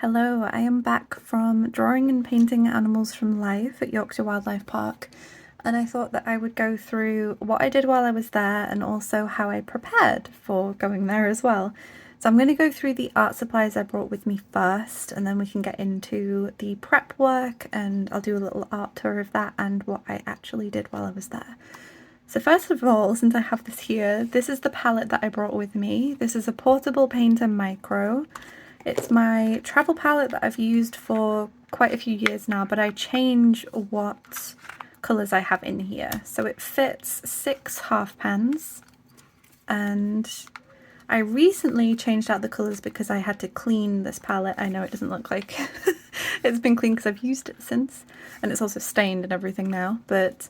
Hello, I am back from drawing and painting animals from life at Yorkshire Wildlife Park, and I thought that I would go through what I did while I was there and also how I prepared for going there as well. So I'm going to go through the art supplies I brought with me first, and then we can get into the prep work, and I'll do a little art tour of that and what I actually did while I was there. So first of all, since I have this here, this is the palette that I brought with me. This is a portable painter micro. It's my travel palette that I've used for quite a few years now, but I change what colours I have in here. So it fits 6 half pans, and I recently changed out the colours because I had to clean this palette. I know it doesn't look like it's been cleaned because I've used it since, and it's also stained and everything now, but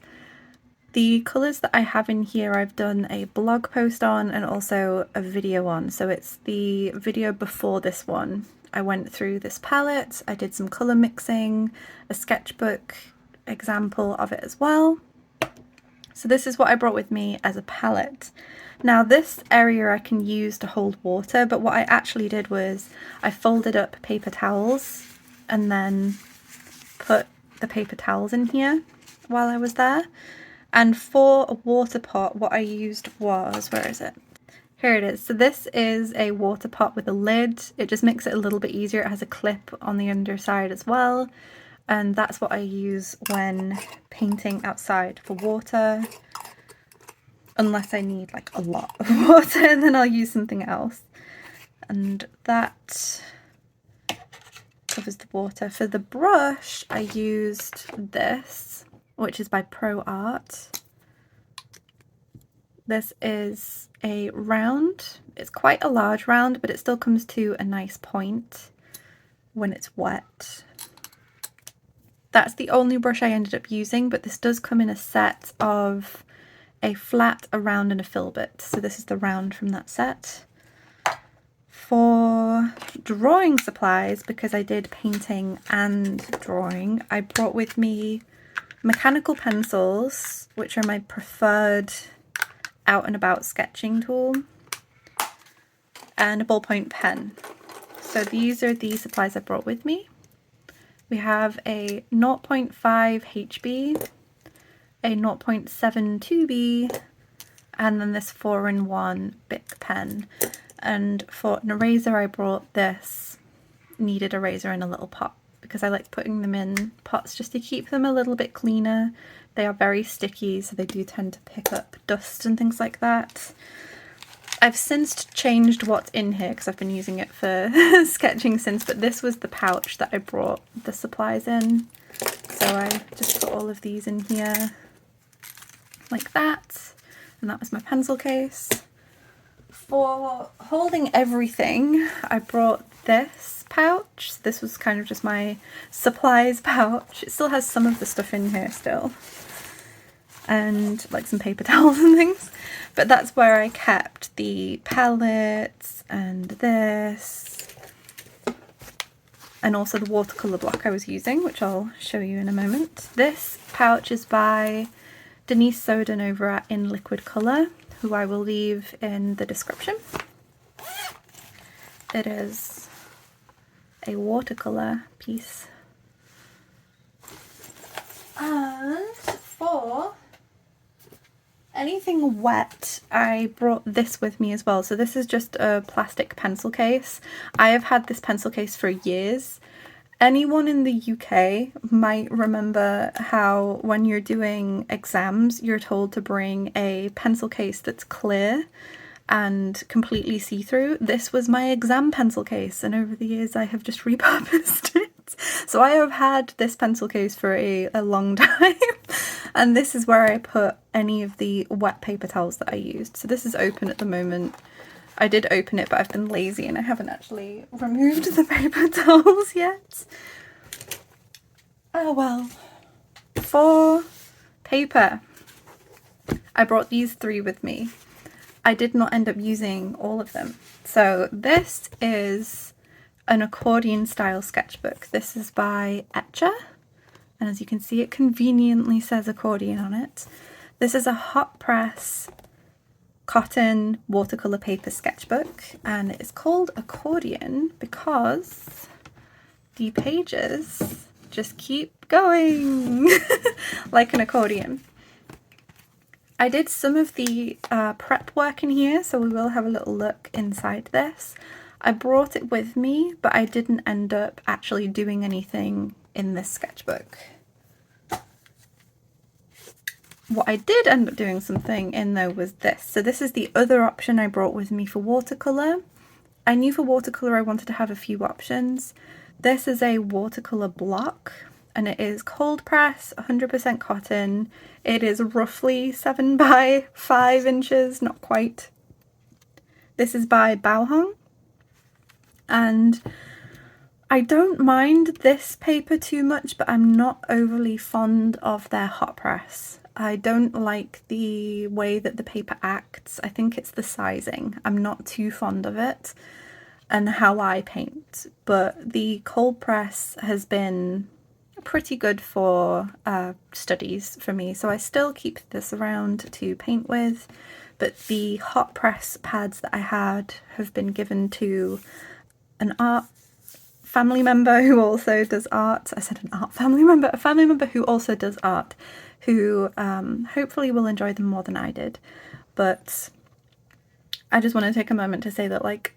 the colours that I have in here I've done a blog post on and also a video on. So it's the video before this one. I went through this palette, I did some colour mixing, a sketchbook example of it as well. So this is what I brought with me as a palette. Now this area I can use to hold water, but what I actually did was I folded up paper towels and then put the paper towels in here while I was there. And for a water pot, what I used was, where is it? Here it is. So this is a water pot with a lid. It just makes it a little bit easier. It has a clip on the underside as well. And that's what I use when painting outside for water. Unless I need like a lot of water, then I'll use something else. And that covers the water. For the brush, I used this, which is by Pro Art. This is a round. It's quite a large round, but it still comes to a nice point when it's wet. That's the only brush I ended up using, but this does come in a set of a flat, a round, and a filbert. So this is the round from that set. For drawing supplies, because I did painting and drawing, I brought with me mechanical pencils, which are my preferred out and about sketching tool, and a ballpoint pen. So these are the supplies I brought with me. We have a 0.5 HB, a 0.72B, and then this 4-in-1 Bic pen. And for an eraser I brought this kneaded eraser in a little pot, because I like putting them in pots just to keep them a little bit cleaner. They are very sticky, so they do tend to pick up dust and things like that. I've since changed what's in here because I've been using it for sketching since, but this was the pouch that I brought the supplies in. So I just put all of these in here like that, and that was my pencil case. For holding everything, I brought this pouch. This was kind of just my supplies pouch. It still has some of the stuff in here still, and like some paper towels and things, but that's where I kept the palettes and this, and also the watercolour block I was using, which I'll show you in a moment. This pouch is by Denise Soden over at In Liquid Colour, who I will leave in the description. It is a watercolour piece. And for anything wet, I brought this with me as well. So this is just a plastic pencil case. I have had this pencil case for years. Anyone in the UK might remember how when you're doing exams, you're told to bring a pencil case that's clear and completely see-through. This was my exam pencil case, and over the years I have just repurposed it. So I have had this pencil case for a long time, and this is where I put any of the wet paper towels that I used. So this is open at the moment. I did open it, but I've been lazy and I haven't actually removed the paper towels yet. Oh well. For paper, I brought these 3 with me. I did not end up using all of them. So this is an accordion style sketchbook. This is by Etcher, and as you can see, it conveniently says accordion on it. This is a hot press cotton watercolour paper sketchbook, and it's called accordion because the pages just keep going like an accordion. I did some of the prep work in here, so we will have a little look inside this. I brought it with me, but I didn't end up actually doing anything in this sketchbook. What I did end up doing something in though was this. So this is the other option I brought with me for watercolour. I knew for watercolour I wanted to have a few options. This is a watercolour block, and it is cold press, 100% cotton. It is roughly 7 by 5 inches, not quite. This is by Bauhong, and I don't mind this paper too much, but I'm not overly fond of their hot press. I don't like the way that the paper acts. I think it's the sizing. I'm not too fond of it and how I paint, but the cold press has been pretty good for studies for me, so I still keep this around to paint with, but the hot press pads that I had have been given to an art family member who also does art. I said an art family member, a family member who also does art, who hopefully will enjoy them more than I did. But I just want to take a moment to say that, like,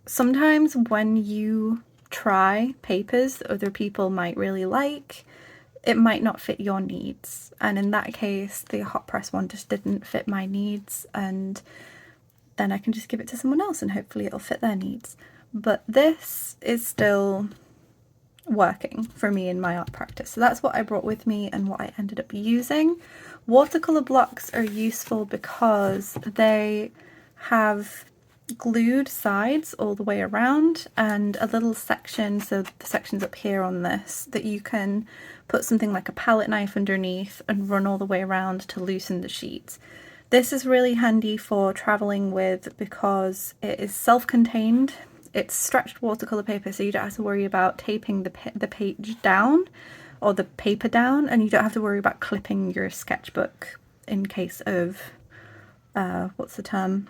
sometimes when you try papers that other people might really like, it might not fit your needs. And in that case, the hot press one just didn't fit my needs, and then I can just give it to someone else and hopefully it'll fit their needs. But this is still working for me in my art practice. So that's what I brought with me and what I ended up using. Watercolour blocks are useful because they have glued sides all the way around and a little section, so the section's up here on this, that you can put something like a palette knife underneath and run all the way around to loosen the sheet. This is really handy for travelling with because it is self-contained. It's stretched watercolour paper, so you don't have to worry about taping the page down or the paper down, and you don't have to worry about clipping your sketchbook in case of, what's the term?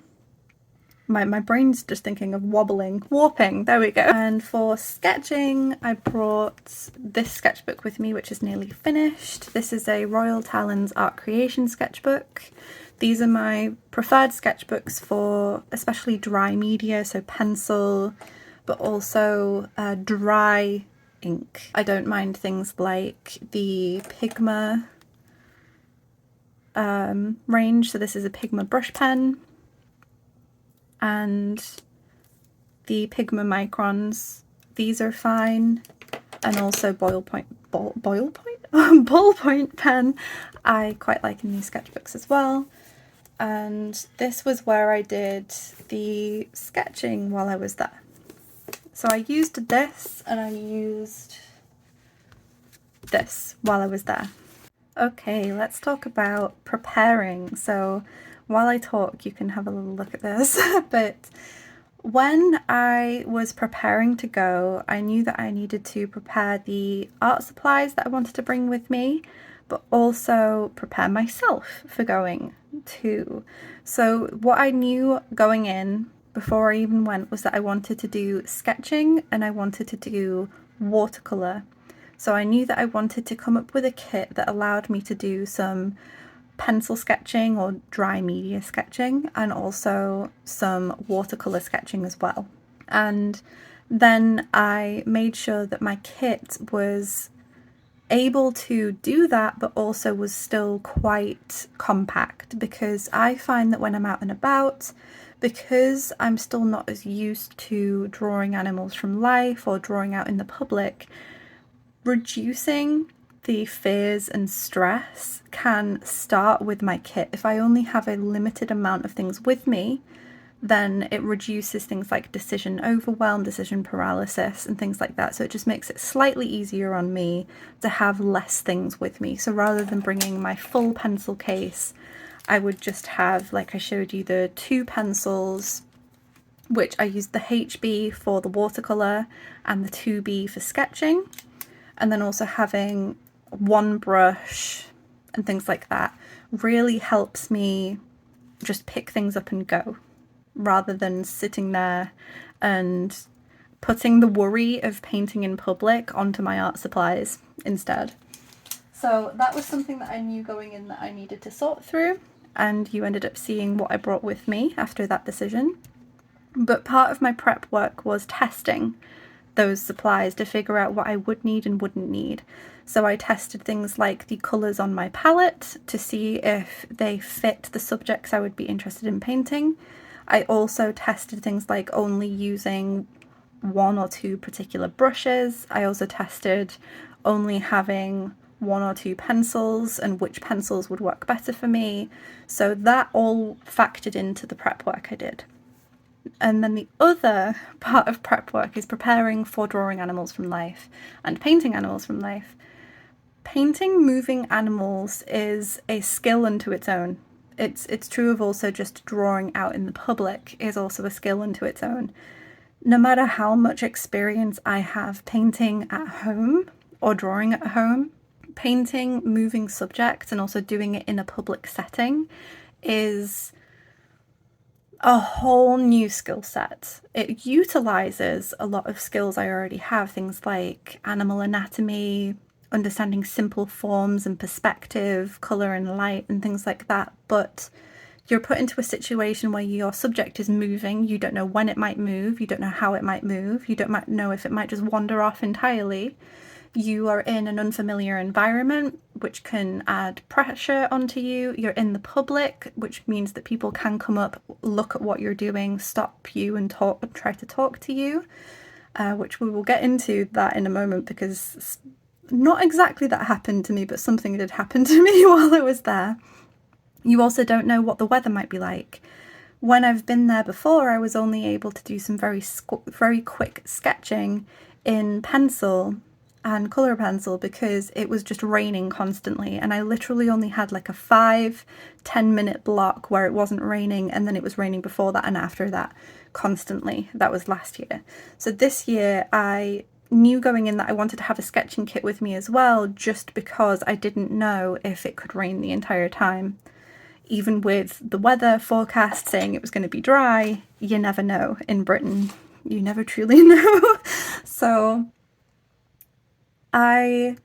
My brain's just thinking of warping, there we go. And for sketching, I brought this sketchbook with me, which is nearly finished. This is a Royal Talons Art Creation sketchbook. These are my preferred sketchbooks for especially dry media, so pencil, but also dry ink. I don't mind things like the Pigma range, so this is a Pigma brush pen, and the Pigma microns, these are fine, and also ballpoint pen I quite like in these sketchbooks as well. And this was where I did the sketching while I was there. So I used this and I used this while I was there. Okay, let's talk about preparing. So while I talk, you can have a little look at this. But when I was preparing to go, I knew that I needed to prepare the art supplies that I wanted to bring with me, but also prepare myself for going too. So what I knew going in before I even went was that I wanted to do sketching and I wanted to do watercolour. So I knew that I wanted to come up with a kit that allowed me to do some pencil sketching or dry media sketching, and also some watercolour sketching as well. And then I made sure that my kit was able to do that, but also was still quite compact, because I find that when I'm out and about, because I'm still not as used to drawing animals from life or drawing out in the public, reducing the fears and stress can start with my kit. If I only have a limited amount of things with me, then it reduces things like decision overwhelm, decision paralysis, and things like that. So it just makes it slightly easier on me to have less things with me. So rather than bringing my full pencil case, I would just have, like I showed you, the 2 pencils, which I used the HB for the watercolour and the 2B for sketching. And then also having 1 brush and things like that really helps me just pick things up and go, rather than sitting there and putting the worry of painting in public onto my art supplies instead. So that was something that I knew going in that I needed to sort through, and you ended up seeing what I brought with me after that decision. But part of my prep work was testing those supplies to figure out what I would need and wouldn't need. So I tested things like the colours on my palette to see if they fit the subjects I would be interested in painting. I also tested things like only using 1 or 2 particular brushes. I also tested only having 1 or 2 pencils and which pencils would work better for me. So that all factored into the prep work I did. And then the other part of prep work is preparing for drawing animals from life and painting animals from life. Painting moving animals is a skill unto its own. It's true of also just drawing out in the public is also a skill unto its own. No matter how much experience I have painting at home or drawing at home, painting moving subjects and also doing it in a public setting is a whole new skill set. It utilizes a lot of skills I already have, things like animal anatomy, understanding simple forms and perspective, color and light and things like that, but you're put into a situation where your subject is moving. You don't know when it might move, you don't know how it might move, you don't know if it might just wander off entirely. You are in an unfamiliar environment, which can add pressure onto you. You're in the public, which means that people can come up, look at what you're doing, stop you and try to talk to you, which we will get into that in a moment, because not exactly that happened to me, but something did happen to me while I was there. You also don't know what the weather might be like. When I've been there before, I was only able to do some very quick sketching in pencil and colour pencil because it was just raining constantly, and I literally only had like a 5-10 minute block where it wasn't raining, and then it was raining before that and after that constantly. That was last year. So this year I knew going in that I wanted to have a sketching kit with me as well, just because I didn't know if it could rain the entire time. Even with the weather forecast saying it was going to be dry, you never know in Britain. You never truly know. So I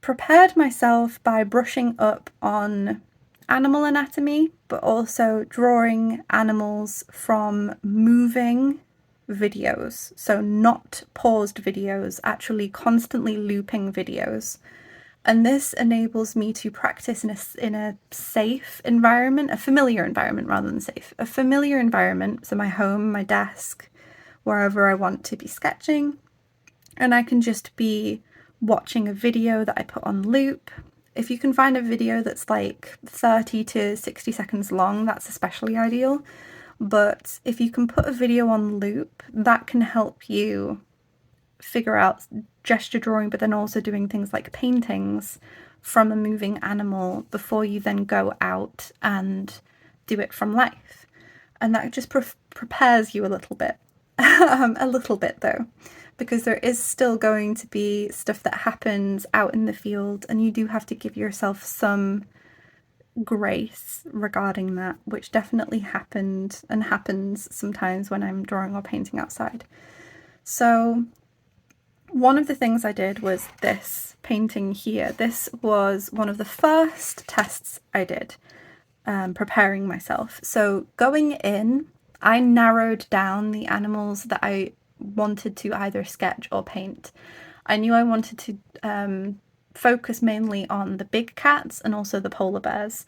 prepared myself by brushing up on animal anatomy, but also drawing animals from moving videos. So not paused videos, actually constantly looping videos. And this enables me to practice in a safe environment, a familiar environment rather than safe, a familiar environment. So my home, my desk, wherever I want to be sketching. And I can just be watching a video that I put on loop. If you can find a video that's like 30 to 60 seconds long, that's especially ideal. But if you can put a video on loop, that can help you figure out gesture drawing, but then also doing things like paintings from a moving animal before you then go out and do it from life. And that just prepares you a little bit. A little bit though, because there is still going to be stuff that happens out in the field, and you do have to give yourself some grace regarding that, which definitely happened and happens sometimes when I'm drawing or painting outside. So one of the things I did was this painting here. This was one of the first tests I did, preparing myself. So going in, I narrowed down the animals that I wanted to either sketch or paint. I knew I wanted to focus mainly on the big cats and also the polar bears.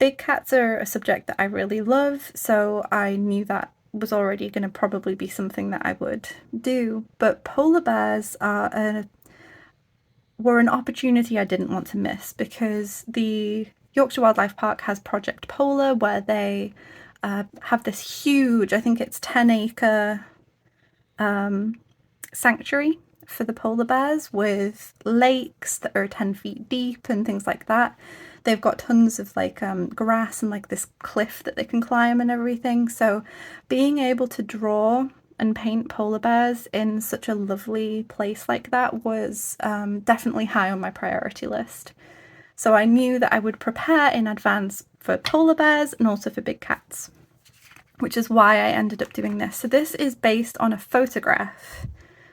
Big cats are a subject that I really love, so I knew that was already going to probably be something that I would do. But polar bears were an opportunity I didn't want to miss, because the Yorkshire Wildlife Park has Project Polar, where they have this huge, I think it's 10-acre sanctuary for the polar bears, with lakes that are 10 feet deep and things like that. They've got tons of like grass and like this cliff that they can climb and everything. So being able to draw and paint polar bears in such a lovely place like that was definitely high on my priority list. So I knew that I would prepare in advance for polar bears and also for big cats. which is why I ended up doing this. So this is based on a photograph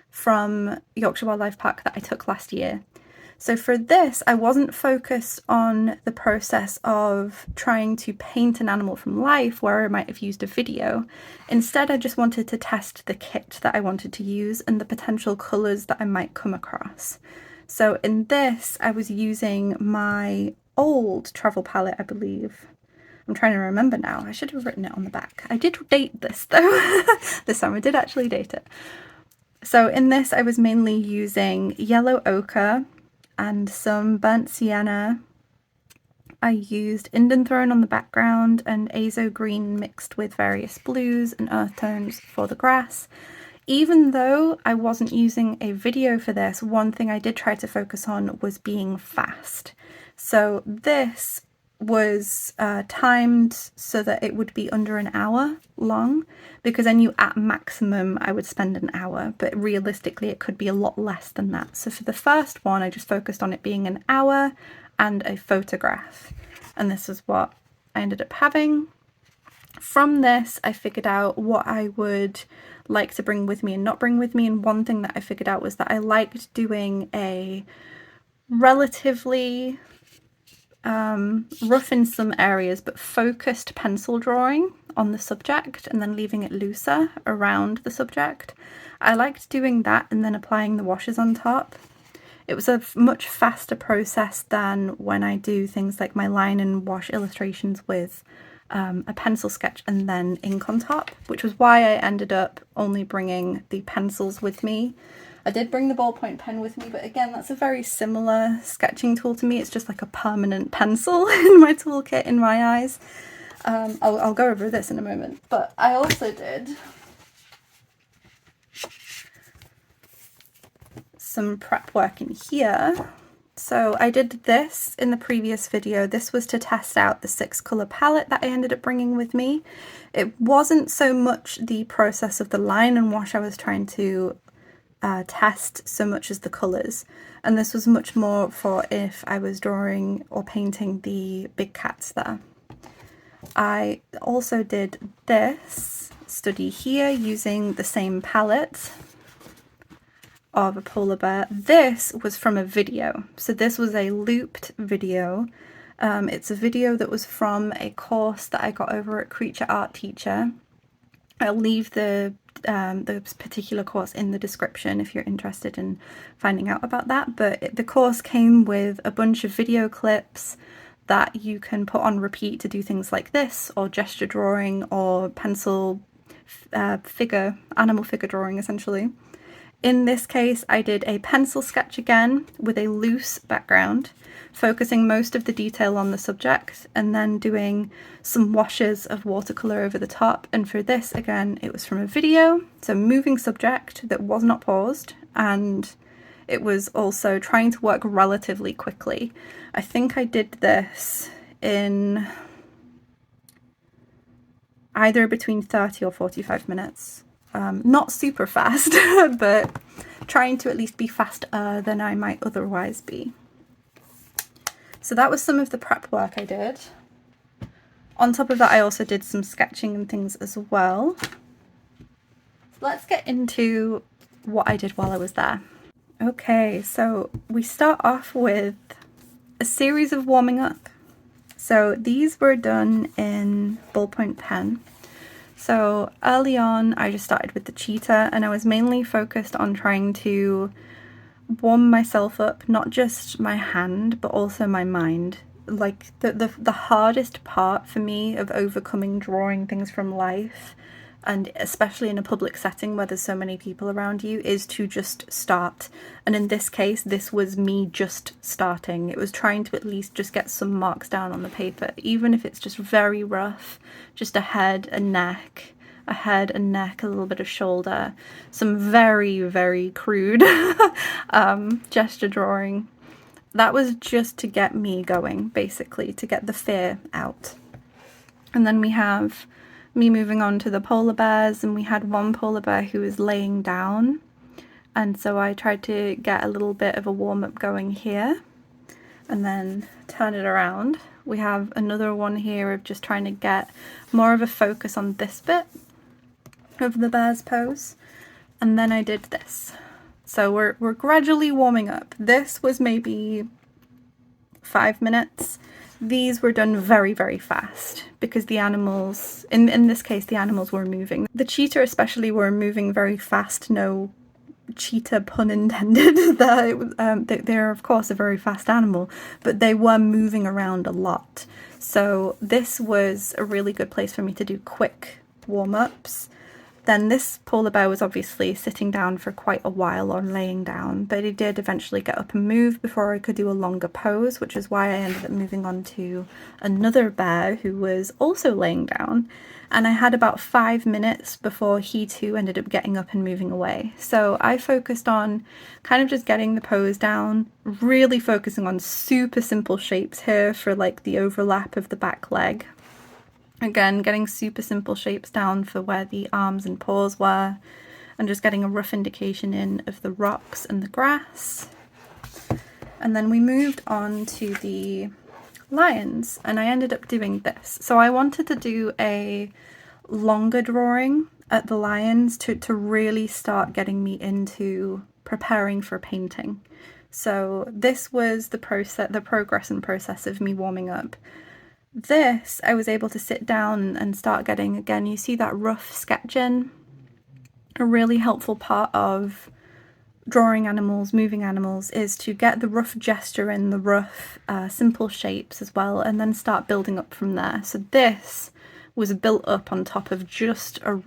from Yorkshire Wildlife Park that I took last year. So for this, I wasn't focused on the process of trying to paint an animal from life where I might have used a video. Instead, I just wanted to test the kit that I wanted to use and the potential colours that I might come across. So in this, I was using my old travel palette, I believe. I'm trying to remember now. I should have written it on the back. I did date this though. This time I did actually date it. So in this, I was mainly using yellow ochre and some burnt sienna. I used Indanthrone on the background and azo green mixed with various blues and earth tones for the grass. Even though I wasn't using a video for this, one thing I did try to focus on was being fast. So this was timed so that it would be under an hour long, because I knew at maximum I would spend an hour, but realistically it could be a lot less than that. So for the first one, I just focused on it being an hour and a photograph, and this is what I ended up having. From this, I figured out what I would like to bring with me and not bring with me, and one thing that I figured out was that I liked doing a relatively rough in some areas but focused pencil drawing on the subject and then leaving it looser around the subject. I liked doing that and then applying the washes on top. It was a much faster process than when I do things like my line and wash illustrations with a pencil sketch and then ink on top, which was why I ended up only bringing the pencils with me. I did bring the ballpoint pen with me, but again, that's a very similar sketching tool to me. It's just like a permanent pencil in my toolkit in my eyes. I'll go over this in a moment, but I also did some prep work in here. So I did this in the previous video. This was to test out the 6-colour palette that I ended up bringing with me. It wasn't so much the process of the line and wash I was trying to test so much as the colours, and this was much more for if I was drawing or painting the big cats there. I also did this study here using the same palette of a polar bear. This was from a video, so this was a looped video. It's a video that was from a course that I got over at Creature Art Teacher. I'll leave the particular course in the description if you're interested in finding out about that, but the course came with a bunch of video clips that you can put on repeat to do things like this, or gesture drawing, or pencil animal figure drawing essentially. In this case, I did a pencil sketch again with a loose background, focusing most of the detail on the subject and then doing some washes of watercolour over the top. And for this, again, it was from a video, so moving subject that was not paused, and it was also trying to work relatively quickly. I think I did this in either between 30 or 45 minutes. Not super fast, but trying to at least be faster than I might otherwise be. So that was some of the prep work I did. On top of that, I also did some sketching and things as well. Let's get into what I did while I was there. Okay, so we start off with a series of warming up. So these were done in ballpoint pen. So early on, I just started with the cheetah, and I was mainly focused on trying to warm myself up, not just my hand, but also my mind. Like the hardest part for me of overcoming drawing things from life, and especially in a public setting where there's so many people around you, is to just start. And in this case, this was me just starting. It was trying to at least just get some marks down on the paper, even if it's just very rough, just a head, a neck, a little bit of shoulder, some very, very crude gesture drawing. That was just to get me going, basically, to get the fear out. And then we have me moving on to the polar bears, and we had one polar bear who was laying down, and so I tried to get a little bit of a warm-up going here and then turn it around We have another one here of just trying to get more of a focus on this bit of the bear's pose. And then I did this. So we're gradually warming up. This was maybe 5 minutes. These were done very, very fast because the animals, in this case, the animals were moving. The cheetah especially were moving very fast, no cheetah pun intended. They're of course a very fast animal, but they were moving around a lot. So this was a really good place for me to do quick warm-ups. Then this polar bear was obviously sitting down for quite a while or laying down, but he did eventually get up and move before I could do a longer pose, which is why I ended up moving on to another bear who was also laying down. And I had about 5 minutes before he too ended up getting up and moving away. So I focused on kind of just getting the pose down, really focusing on super simple shapes here for like the overlap of the back leg. Again, getting super simple shapes down for where the arms and paws were, and just getting a rough indication in of the rocks and the grass. And then we moved on to the lions, and I ended up doing this. So I wanted to do a longer drawing at the lions to really start getting me into preparing for painting. So this was the progress and process of me warming up. This, I was able to sit down and start getting, again, you see that rough sketch in. A really helpful part of drawing animals, moving animals, is to get the rough gesture in, the rough, simple shapes as well, and then start building up from there. So this was built up on top of just a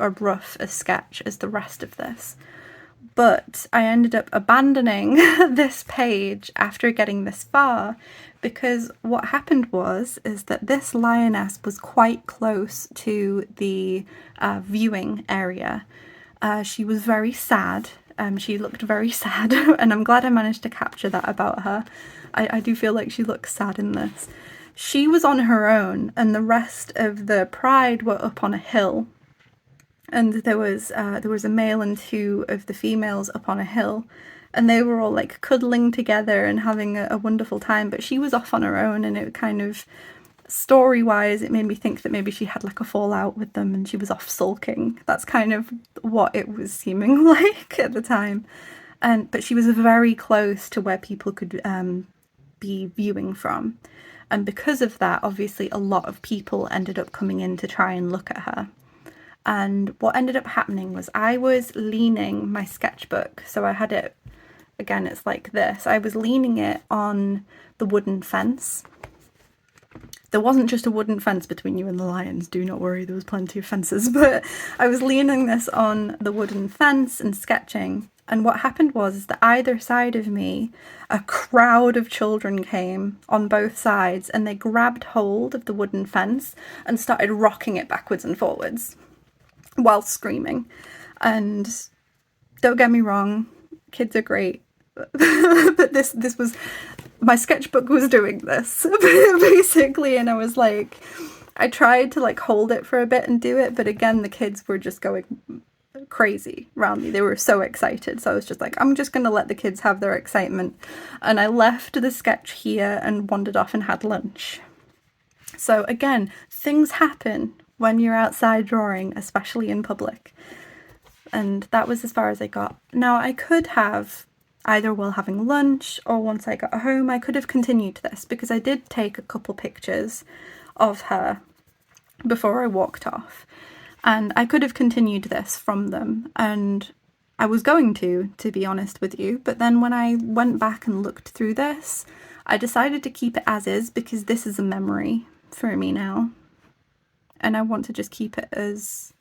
rough sketch as the rest of this. But I ended up abandoning this page after getting this far, because what happened is that this lioness was quite close to the viewing area. She was very sad. She looked very sad, and I'm glad I managed to capture that about her. I do feel like she looks sad in this. She was on her own, and the rest of the pride were up on a hill. And there was a male and 2 of the females up on a hill, and they were all like cuddling together and having a wonderful time, but she was off on her own, and it kind of, story-wise, it made me think that maybe she had like a fallout with them and she was off sulking. That's kind of what it was seeming like at the time. But she was very close to where people could be viewing from. And because of that, obviously a lot of people ended up coming in to try and look at her. And what ended up happening was I was leaning my sketchbook, so I had it, again, it's like this. I was leaning it on the wooden fence. There wasn't just a wooden fence between you and the lions, do not worry, there was plenty of fences, but I was leaning this on the wooden fence and sketching. And what happened was that either side of me, a crowd of children came on both sides, and they grabbed hold of the wooden fence and started rocking it backwards and forwards while screaming. And don't get me wrong, kids are great, but this was, my sketchbook was doing this basically, and I was like, I tried to like hold it for a bit and do it, but again, the kids were just going crazy around me. They were so excited, so I was just like, I'm just gonna let the kids have their excitement. And I left the sketch here and wandered off and had lunch. So again, things happen when you're outside drawing, especially in public. And that was as far as I got. Now, I could have, either while having lunch or once I got home, I could have continued this, because I did take a couple pictures of her before I walked off. And I could have continued this from them, and I was going to be honest with you, but then when I went back and looked through this, I decided to keep it as is, because this is a memory for me now. And I want to just keep it as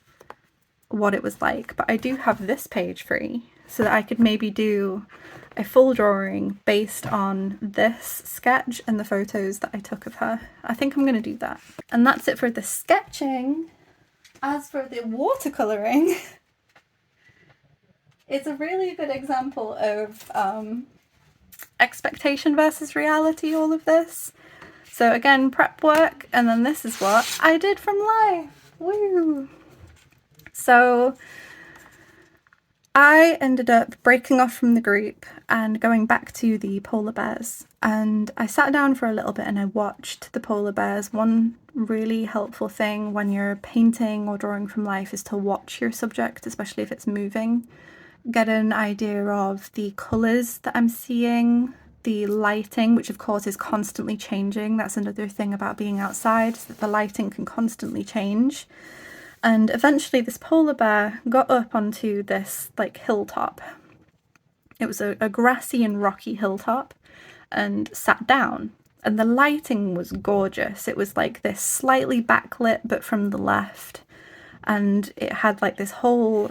what it was like. But I do have this page free, so that I could maybe do a full drawing based on this sketch and the photos that I took of her. I think I'm going to do that. And that's it for the sketching. As for the watercolouring, it's a really good example of expectation versus reality, all of this. So again, prep work, and then this is what I did from life. Woo! So I ended up breaking off from the group and going back to the polar bears, and I sat down for a little bit and I watched the polar bears. One really helpful thing when you're painting or drawing from life is to watch your subject, especially if it's moving. Get an idea of the colours that I'm seeing, the lighting, which of course is constantly changing. That's another thing about being outside, is that the lighting can constantly change. And eventually this polar bear got up onto this like hilltop. It was a grassy and rocky hilltop, and sat down. And the lighting was gorgeous. It was like this slightly backlit, but from the left. And it had like this whole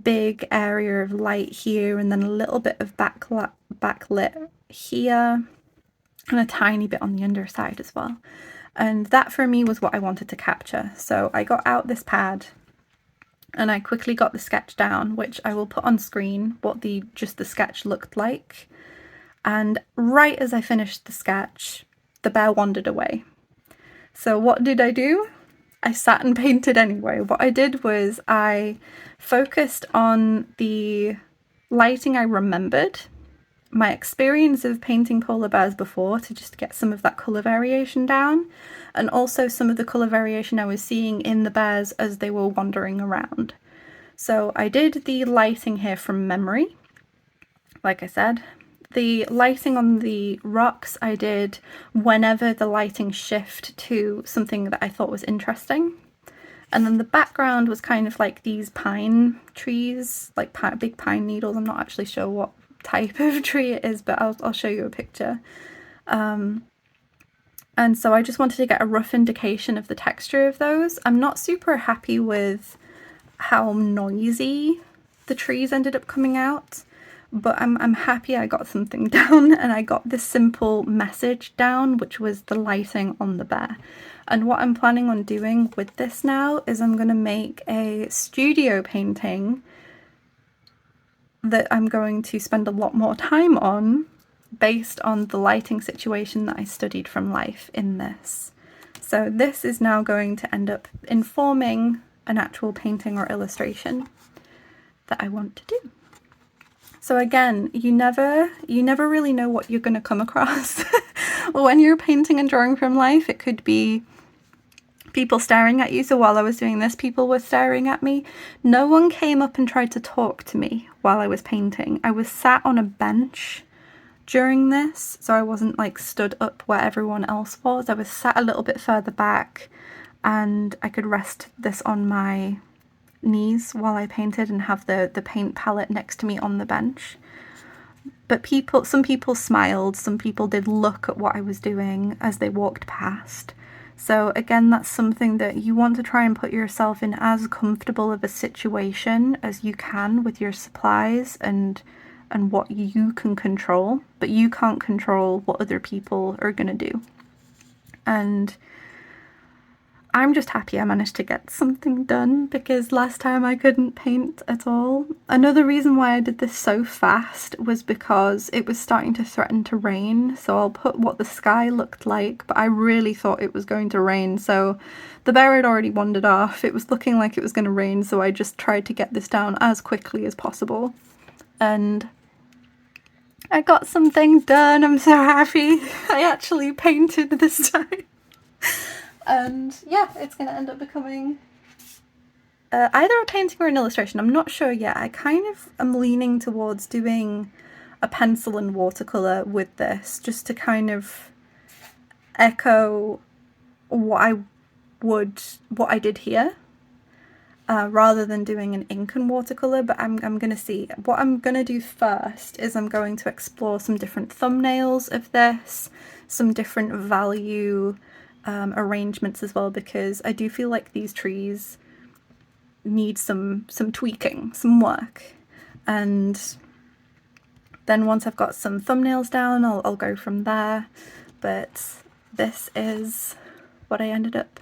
big area of light here, and then a little bit of backlit here, and a tiny bit on the underside as well. And that for me was what I wanted to capture. So I got out this pad and I quickly got the sketch down, which I will put on screen what just the sketch looked like. And right as I finished the sketch, the bear wandered away. So what did I do? I sat and painted anyway. What I did was I focused on the lighting I remembered, my experience of painting polar bears before, to just get some of that colour variation down, and also some of the colour variation I was seeing in the bears as they were wandering around. So I did the lighting here from memory, like I said. The lighting on the rocks I did whenever the lighting shift to something that I thought was interesting. And then the background was kind of like these pine trees, like big pine needles. I'm not actually sure what type of tree it is, but I'll show you a picture. And so I just wanted to get a rough indication of the texture of those. I'm not super happy with how noisy the trees ended up coming out, but I'm happy I got something down, and I got this simple message down, which was the lighting on the bear. And what I'm planning on doing with this now is I'm going to make a studio painting that I'm going to spend a lot more time on based on the lighting situation that I studied from life in this. So this is now going to end up informing an actual painting or illustration that I want to do. So again, you never really know what you're going to come across. When you're painting and drawing from life, it could be people staring at you. So while I was doing this, people were staring at me. No one came up and tried to talk to me while I was painting. I was sat on a bench during this, so I wasn't like stood up where everyone else was. I was sat a little bit further back, and I could rest this on my knees while I painted and have the paint palette next to me on the bench. But some people smiled, some people did look at what I was doing as they walked past. So again, that's something that you want to try and put yourself in as comfortable of a situation as you can with your supplies and what you can control, but you can't control what other people are going to do. And I'm just happy I managed to get something done, because last time I couldn't paint at all. Another reason why I did this so fast was because it was starting to threaten to rain, so I'll put what the sky looked like, but I really thought it was going to rain, so the bear had already wandered off. It was looking like it was going to rain, so I just tried to get this down as quickly as possible. And I got something done. I'm so happy. I actually painted this time. And yeah, it's going to end up becoming either a painting or an illustration. I'm not sure yet. I kind of am leaning towards doing a pencil and watercolour with this, just to kind of echo what I did here, rather than doing an ink and watercolour. But I'm going to see. What I'm going to do first is I'm going to explore some different thumbnails of this, some different value arrangements as well, because I do feel like these trees need some tweaking, some work. And then once I've got some thumbnails down, I'll go from there. But this is what I ended up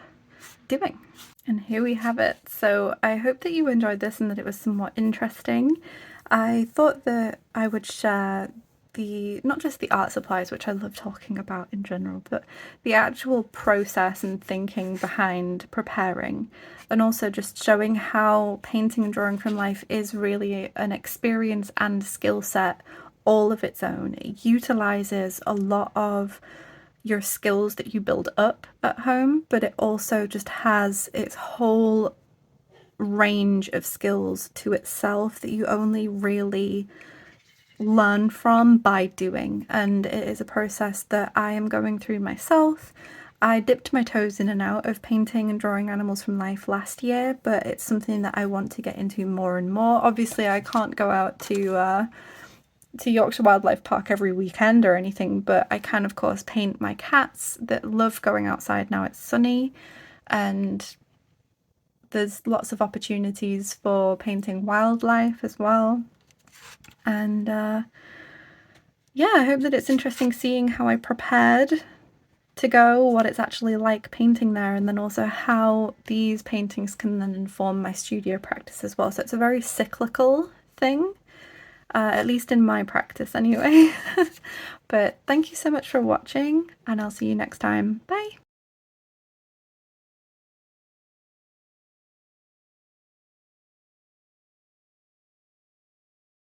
doing. And here we have it. So I hope that you enjoyed this and that it was somewhat interesting. I thought that I would share not just the art supplies, which I love talking about in general, but the actual process and thinking behind preparing, and also just showing how painting and drawing from life is really an experience and skill set all of its own. It utilizes a lot of your skills that you build up at home, but it also just has its whole range of skills to itself that you only really learn from by doing, and it is a process that I am going through myself. I dipped my toes in and out of painting and drawing animals from life last year, but it's something that I want to get into more and more. Obviously, I can't go out to Yorkshire Wildlife Park every weekend or anything, but I can, of course, paint my cats that love going outside now it's sunny, and there's lots of opportunities for painting wildlife as well. And yeah, I hope that it's interesting seeing how I prepared to go, what it's actually like painting there, and then also how these paintings can then inform my studio practice as well. So it's a very cyclical thing, at least in my practice anyway. But thank you so much for watching, and I'll see you next time. Bye!